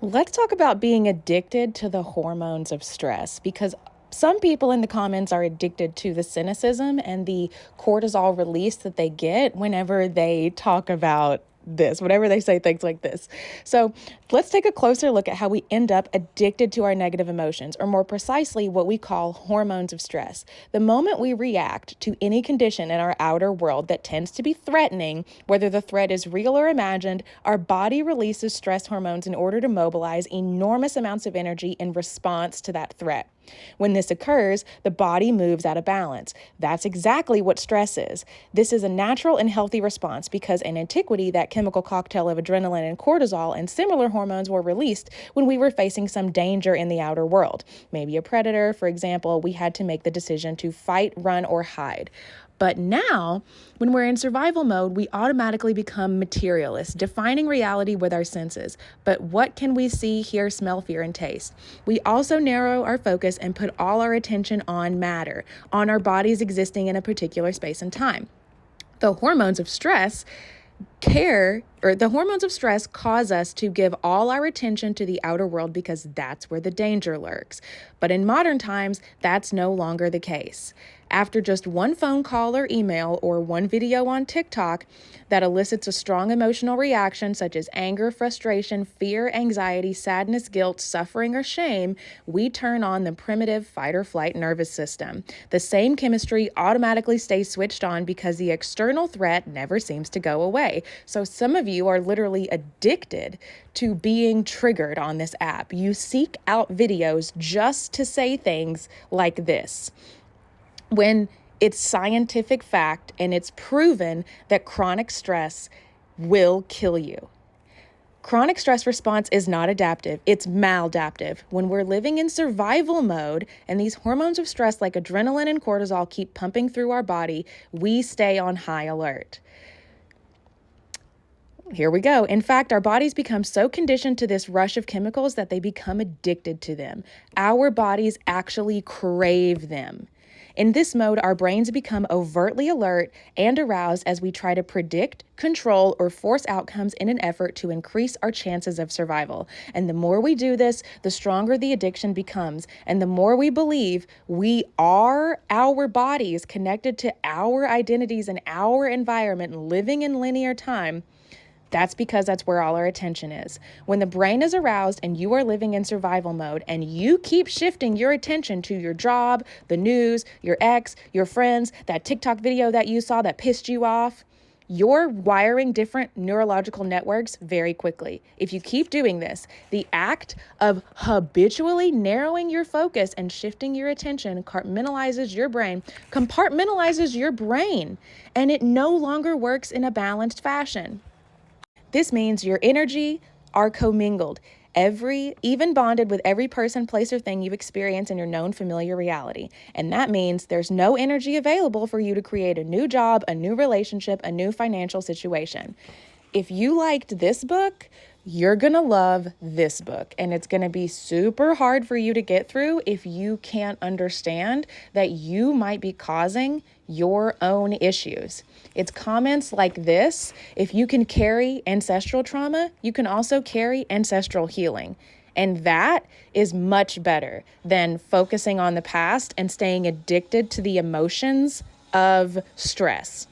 Let's talk about being addicted to the hormones of stress because some people in the comments are addicted to the cynicism and the cortisol release that they get whenever they talk about this, whenever they say things like this. So let's take a closer look at how we end up addicted to our negative emotions, or more precisely, what we call hormones of stress. The moment we react to any condition in our outer world that tends to be threatening, whether the threat is real or imagined, our body releases stress hormones in order to mobilize enormous amounts of energy in response to that threat. When this occurs, the body moves out of balance. That's exactly what stress is. This is a natural and healthy response because in antiquity, that chemical cocktail of adrenaline and cortisol and similar hormones were released when we were facing some danger in the outer world. Maybe a predator, for example, we had to make the decision to fight, run, or hide. But now, when we're in survival mode, we automatically become materialists, defining reality with our senses. But what can we see, hear, smell, fear, and taste? We also narrow our focus and put all our attention on matter, on our bodies existing in a particular space and time. The hormones of stress cause us to give all our attention to the outer world because that's where the danger lurks. But in modern times, that's no longer the case. After just one phone call or email or one video on TikTok that elicits a strong emotional reaction such as anger, frustration, fear, anxiety, sadness, guilt, suffering, or shame, we turn on the primitive fight or flight nervous system. The same chemistry automatically stays switched on because the external threat never seems to go away. So some of you are literally addicted to being triggered on this app. You seek out videos just to say things like this, when it's scientific fact and it's proven that chronic stress will kill you. Chronic stress response is not adaptive, it's maladaptive. When we're living in survival mode and these hormones of stress like adrenaline and cortisol keep pumping through our body, we stay on high alert. Here we go. In fact, our bodies become so conditioned to this rush of chemicals that they become addicted to them. Our bodies actually crave them. In this mode, our brains become overtly alert and aroused as we try to predict, control, or force outcomes in an effort to increase our chances of survival. And the more we do this, the stronger the addiction becomes. And the more we believe we are our bodies connected to our identities and our environment, living in linear time, that's because that's where all our attention is. When the brain is aroused and you are living in survival mode and you keep shifting your attention to your job, the news, your ex, your friends, that TikTok video that you saw that pissed you off, you're wiring different neurological networks very quickly. If you keep doing this, the act of habitually narrowing your focus and shifting your attention compartmentalizes your brain, and it no longer works in a balanced fashion. This means your energy are commingled, even bonded with every person, place, or thing you experience in your known familiar reality. And that means there's no energy available for you to create a new job, a new relationship, a new financial situation. If you liked this book, you're going to love this book, and it's going to be super hard for you to get through if you can't understand that you might be causing your own issues. It's comments like this. If you can carry ancestral trauma, you can also carry ancestral healing. And that is much better than focusing on the past and staying addicted to the emotions of stress.